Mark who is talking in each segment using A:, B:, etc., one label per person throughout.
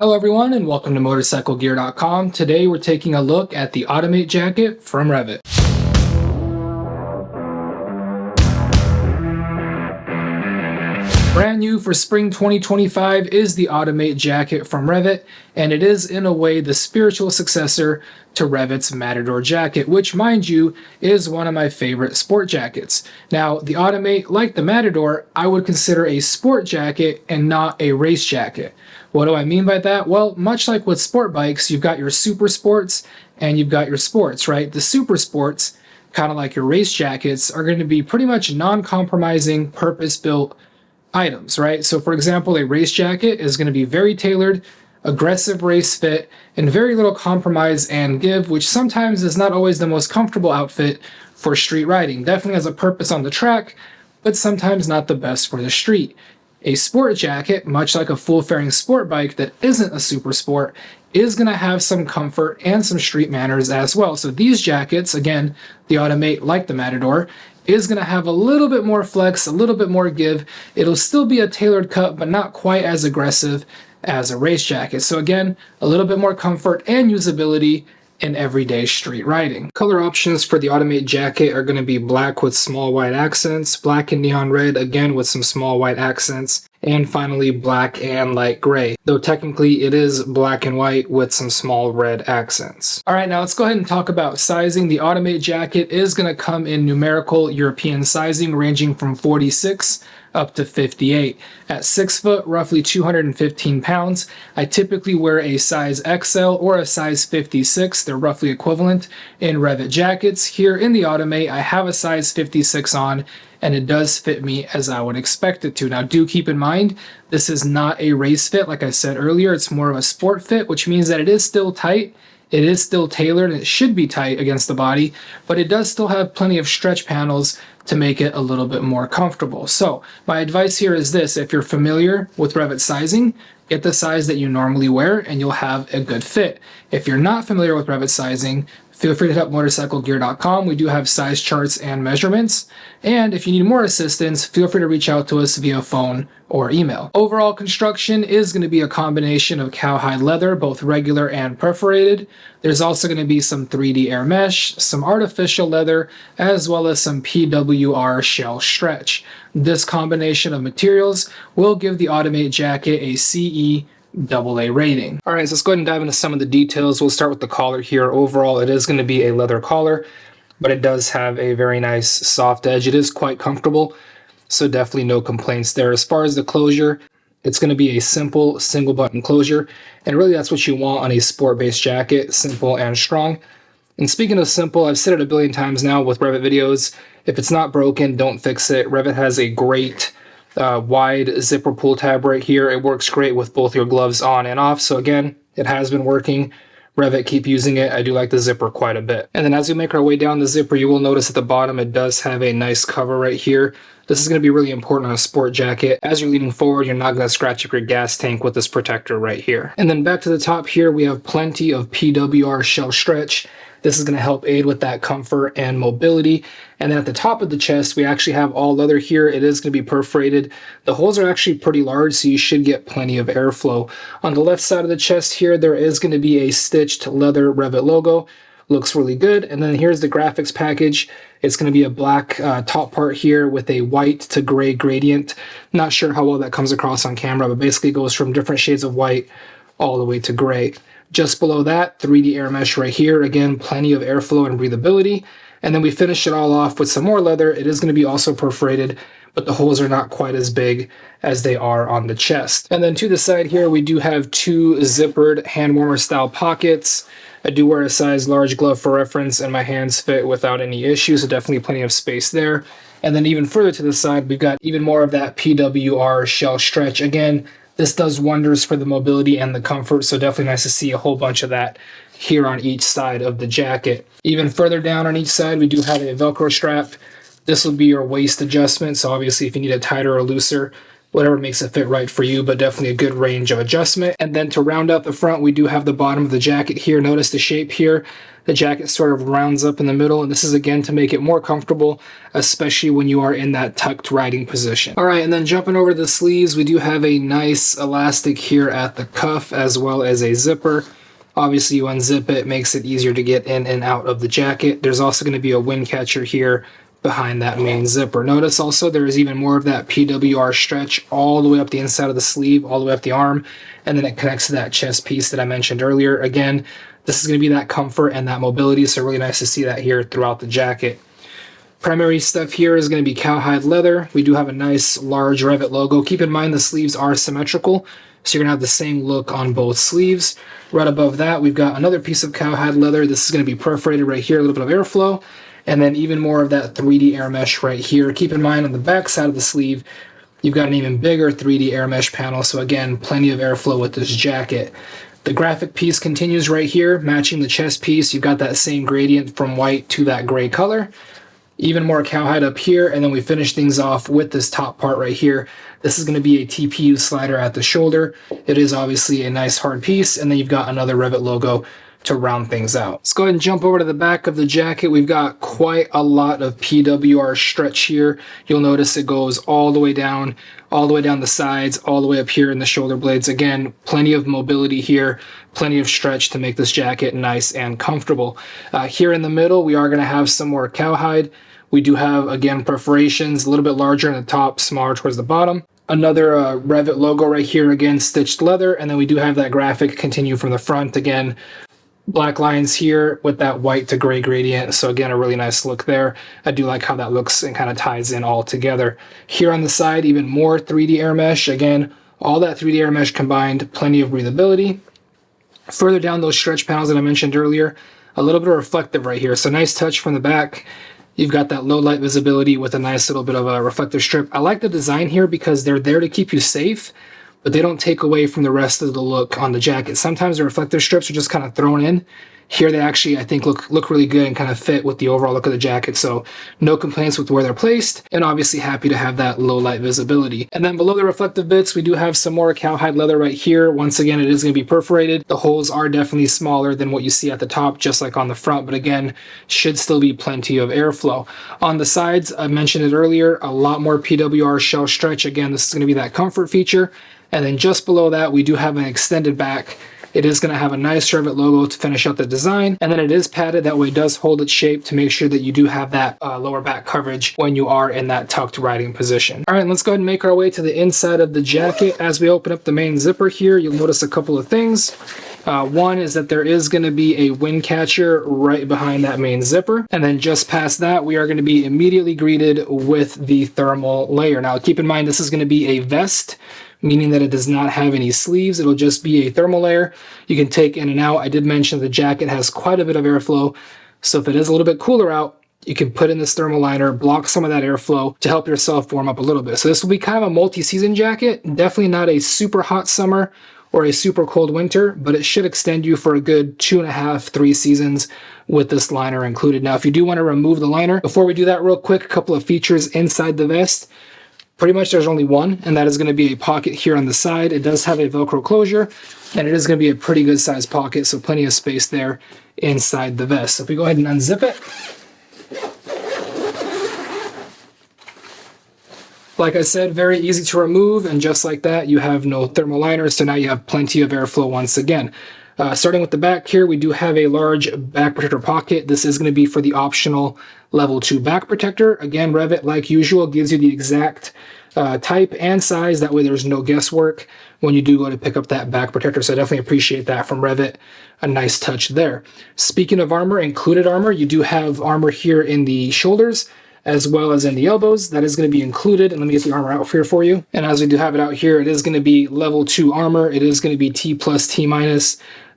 A: Hello everyone and welcome to Motorcyclegear.com. Today we're taking a look at the Automate jacket from REV'IT. Brand new for spring 2025 is the Automate jacket from REV'IT, and it is in a way the spiritual successor to REV'IT's Matador jacket, which, mind you, is one of my favorite sport jackets. Now, the Automate, like the Matador, I would consider a sport jacket and not a race jacket. What do I mean by that? Well, much like with sport bikes, you've got your super sports and you've got your sports, right? The super sports, kind of like your race jackets, are going to be pretty much non-compromising, purpose-built items, right? So for example, a race jacket is going to be very tailored, aggressive race fit, and very little compromise and give, which sometimes is not always the most comfortable outfit for street riding. Definitely has a purpose on the track, but sometimes not the best for the street. A sport jacket, much like a full-fairing sport bike that isn't a super sport, is going to have some comfort and some street manners as well. So these jackets, again, the Automate, like the Matador, is going to have a little bit more flex, a little bit more give. It'll still be a tailored cut, but not quite as aggressive as a race jacket. So again, a little bit more comfort and usability in everyday street riding. Color options for the Automate jacket are going to be black with small white accents, black and neon red, again with some small white accents, and finally black and light gray, though technically it is black and white with some small red accents. All right, now let's go ahead and talk about sizing. The Automate jacket is going to come in numerical European sizing ranging from 46 up to 58. At 6 foot, roughly 215 pounds, I typically wear a size XL or a size 56. They're roughly equivalent in REV'IT jackets. Here in the Automate, I have a size 56 on, and it does fit me as I would expect it to. Now, do keep in mind, this is not a race fit. Like I said earlier, it's more of a sport fit, which means that it is still tight. It is still tailored, and it should be tight against the body, but it does still have plenty of stretch panels to make it a little bit more comfortable. So my advice here is this: if you're familiar with REV'IT sizing, get the size that you normally wear and you'll have a good fit. If you're not familiar with REV'IT sizing, feel free to hit up Motorcyclegear.com. We do have size charts and measurements. And if you need more assistance, feel free to reach out to us via phone or email. Overall construction is going to be a combination of cowhide leather, both regular and perforated. There's also going to be some 3D air mesh, some artificial leather, as well as some PWR shell stretch. This combination of materials will give the Automate jacket a CE AA rating. All right, so let's go ahead and dive into some of the details. We'll start with the collar here. Overall, it is going to be a leather collar, but it does have a very nice soft edge. It is quite comfortable, so definitely no complaints there. As far as the closure, it's going to be a simple single button closure, and really that's what you want on a sport-based jacket, simple and strong. And speaking of simple, I've said it a billion times now with REV'IT videos, if it's not broken, don't fix it. REV'IT has a great wide zipper pull tab right here. It works great with both your gloves on and off. So again, it has been working. REV'IT, keep using it. I do like the zipper quite a bit. And then as we make our way down the zipper, you will notice at the bottom it does have a nice cover right here. This is going to be really important on a sport jacket. As you're leaning forward, you're not going to scratch up your gas tank with this protector right here. And then back to the top here, we have plenty of PWR shell stretch. This is going to help aid with that comfort and mobility. And then at the top of the chest, we actually have all leather here. It is going to be perforated. The holes are actually pretty large, so you should get plenty of airflow. On the left side of the chest here, there is going to be a stitched leather REV'IT logo. Looks really good. And then here's the graphics package. It's going to be a black top part here with a white to gray gradient. Not sure how well that comes across on camera, but basically it goes from different shades of white all the way to gray. Just below that, 3D air mesh right here. Again, plenty of airflow and breathability. And then we finish it all off with some more leather. It is going to be also perforated, but the holes are not quite as big as they are on the chest. And then to the side here, we do have two zippered hand warmer style pockets. I do wear a size large glove for reference, and my hands fit without any issues, so definitely plenty of space there. And then even further to the side, we've got even more of that PWR shell stretch. Again, this does wonders for the mobility and the comfort, so definitely nice to see a whole bunch of that here on each side of the jacket. Even further down on each side, we do have a Velcro strap. This will be your waist adjustment, so obviously if you need it tighter or looser, whatever makes it fit right for you, but definitely a good range of adjustment. And then to round out the front, we do have the bottom of the jacket here. Notice the shape here. The jacket sort of rounds up in the middle, and this is again to make it more comfortable, especially when you are in that tucked riding position. All right, and then jumping over to the sleeves, we do have a nice elastic here at the cuff as well as a zipper. Obviously, you unzip it, makes it easier to get in and out of the jacket. There's also going to be a wind catcher here behind that main zipper. Notice also there is even more of that PWR stretch all the way up the inside of the sleeve, all the way up the arm, and then it connects to that chest piece that I mentioned earlier. Again, this is going to be that comfort and that mobility, so really nice to see that here throughout the jacket. Primary stuff here is going to be cowhide leather. We do have a nice large REV'IT logo. Keep in mind the sleeves are symmetrical, so you're going to have the same look on both sleeves. Right above that, we've got another piece of cowhide leather. This is going to be perforated right here, a little bit of airflow. And then even more of that 3D air mesh right here. Keep in mind on the back side of the sleeve, you've got an even bigger 3D air mesh panel. So again, plenty of airflow with this jacket. The graphic piece continues right here, matching the chest piece. You've got that same gradient from white to that gray color. Even more cowhide up here, and then we finish things off with this top part right here. This is going to be a TPU slider at the shoulder. It is obviously a nice hard piece, and then you've got another REV'IT logo to round things out. Let's go ahead and jump over to the back of the jacket. We've got quite a lot of PWR stretch here. You'll notice it goes all the way down the sides, all the way up here in the shoulder blades. Again, plenty of mobility here, plenty of stretch to make this jacket nice and comfortable. Here in the middle, we are going to have some more cowhide. We do have, again, perforations, a little bit larger in the top, smaller towards the bottom. Another REV'IT logo right here, again, stitched leather. And then we do have that graphic continue from the front. Again, black lines here with that white to gray gradient. So again, a really nice look there. I do like how that looks and kind of ties in all together. Here on the side, even more 3D air mesh. Again, all that 3D air mesh combined, plenty of breathability. Further down those stretch panels that I mentioned earlier, a little bit of reflective right here. So nice touch from the back. You've got that low light visibility with a nice little bit of a reflective strip. I like the design here because they're there to keep you safe, but they don't take away from the rest of the look on the jacket. Sometimes the reflective strips are just kind of thrown in. Here they actually, I think, look really good and kind of fit with the overall look of the jacket. So no complaints with where they're placed, and obviously happy to have that low light visibility. And then below the reflective bits, we do have some more cowhide leather right here. Once again, it is going to be perforated. The holes are definitely smaller than what you see at the top, just like on the front, but again, should still be plenty of airflow. On the sides, I mentioned it earlier, a lot more PWR shell stretch. Again, this is going to be that comfort feature. And then just below that, we do have an extended back. It is going to have a nice REV'IT logo to finish out the design, and then it is padded. That way it does hold its shape to make sure that you do have that lower back coverage when you are in that tucked riding position. All right, let's go ahead and make our way to the inside of the jacket. As we open up the main zipper here, you'll notice a couple of things. One is that there is going to be a wind catcher right behind that main zipper. And then just past that, we are going to be immediately greeted with the thermal layer. Now, keep in mind, this is going to be a vest, meaning that it does not have any sleeves. It'll just be a thermal layer you can take in and out. I did mention the jacket has quite a bit of airflow, so if it is a little bit cooler out, you can put in this thermal liner, block some of that airflow to help yourself warm up a little bit. So this will be kind of a multi-season jacket, definitely not a super hot summer or a super cold winter, but it should extend you for a good 2.5, 3 seasons with this liner included. Now, if you do want to remove the liner, before we do that real quick, a couple of features inside the vest. Pretty much there's only one, and that is going to be a pocket here on the side. It does have a Velcro closure, and it is going to be a pretty good sized pocket, so plenty of space there inside the vest. So if we go ahead and unzip it, like I said, very easy to remove, and just like that, you have no thermal liner, so now you have plenty of airflow once again. Starting with the back here, we do have a large back protector pocket. This is going to be for the optional level 2 back protector. Again, REV'IT, like usual, gives you the exact type and size. That way there's no guesswork when you do go to pick up that back protector. So I definitely appreciate that from REV'IT. A nice touch there. Speaking of armor, included armor, you do have armor here in the shoulders as well as in the elbows. That is going to be included. And let me get the armor out here for you. And as we do have it out here, it is going to be level 2 armor. It is going to be T+, T-.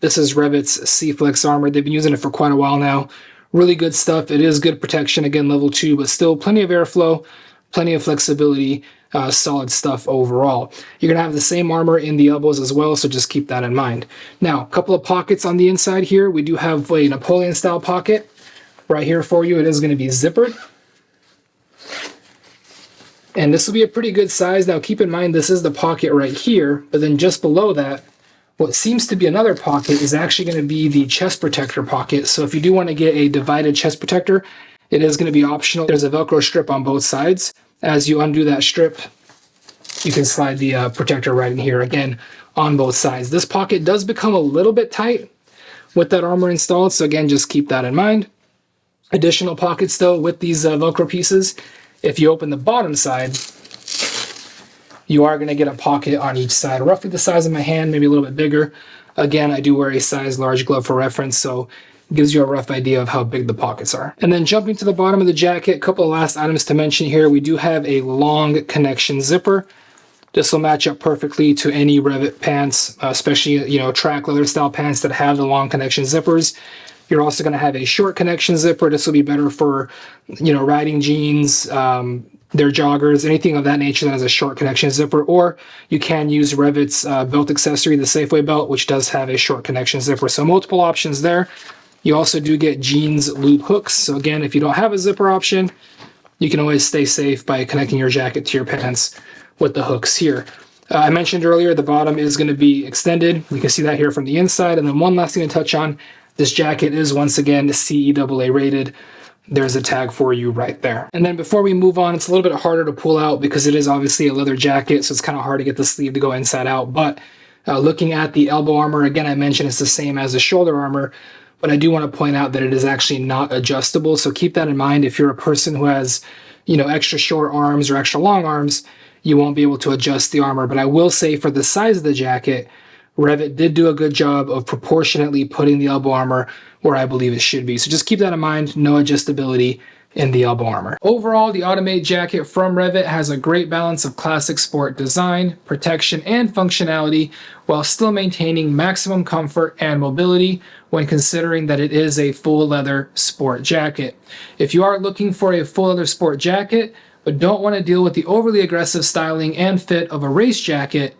A: This is REV'IT's C-Flex armor. They've been using it for quite a while now. Really good stuff. It is good protection, again, level 2, but still plenty of airflow, plenty of flexibility, solid stuff overall. You're going to have the same armor in the elbows as well, so just keep that in mind. Now, a couple of pockets on the inside here. We do have a Napoleon-style pocket right here for you. It is going to be zippered. And this will be a pretty good size. Now keep in mind this is the pocket right here, but then just below that, what seems to be another pocket is actually going to be the chest protector pocket. So if you do want to get a divided chest protector, it is going to be optional. There's a Velcro strip on both sides. As you undo that strip, you can slide the protector right in here, again, on both sides. This pocket does become a little bit tight with that armor installed, so again, just keep that in mind. Additional pockets, though, with these Velcro pieces. If you open the bottom side, you are going to get a pocket on each side, roughly the size of my hand, maybe a little bit bigger. Again, I do wear a size large glove for reference, so it gives you a rough idea of how big the pockets are. And then jumping to the bottom of the jacket, a couple of last items to mention here. We do have a long connection zipper. This will match up perfectly to any REV'IT pants, especially, track leather style pants that have the long connection zippers. You're also going to have a short connection zipper. This will be better for, riding jeans, their joggers, anything of that nature that has a short connection zipper. Or you can use REV'IT's belt accessory, the Safeway belt, which does have a short connection zipper. So multiple options there. You also do get jeans loop hooks. So again, if you don't have a zipper option, you can always stay safe by connecting your jacket to your pants with the hooks here. I mentioned earlier the bottom is going to be extended. You can see that here from the inside. And then one last thing to touch on, this jacket is once again CEAA rated. There's a tag for you right there. And then before we move on, it's a little bit harder to pull out because it is obviously a leather jacket, so it's kind of hard to get the sleeve to go inside out. But looking at the elbow armor, again, I mentioned it's the same as the shoulder armor, but I do want to point out that it is actually not adjustable. So keep that in mind. If you're a person who has, extra short arms or extra long arms, you won't be able to adjust the armor. But I will say for the size of the jacket, REV'IT did do a good job of proportionately putting the elbow armor where I believe it should be. So just keep that in mind, no adjustability in the elbow armor. Overall, the Automate jacket from REV'IT has a great balance of classic sport design, protection, and functionality while still maintaining maximum comfort and mobility when considering that it is a full leather sport jacket. If you are looking for a full leather sport jacket, but don't want to deal with the overly aggressive styling and fit of a race jacket,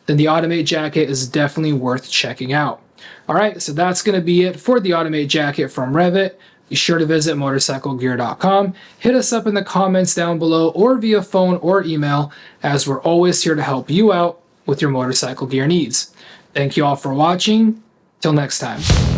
A: then the Automate jacket is definitely worth checking out. All right, so that's going to be it for the Automate jacket from REV'IT. Be sure to visit Motorcyclegear.com. Hit us up in the comments down below or via phone or email, as we're always here to help you out with your motorcycle gear needs. Thank you all for watching. Till next time.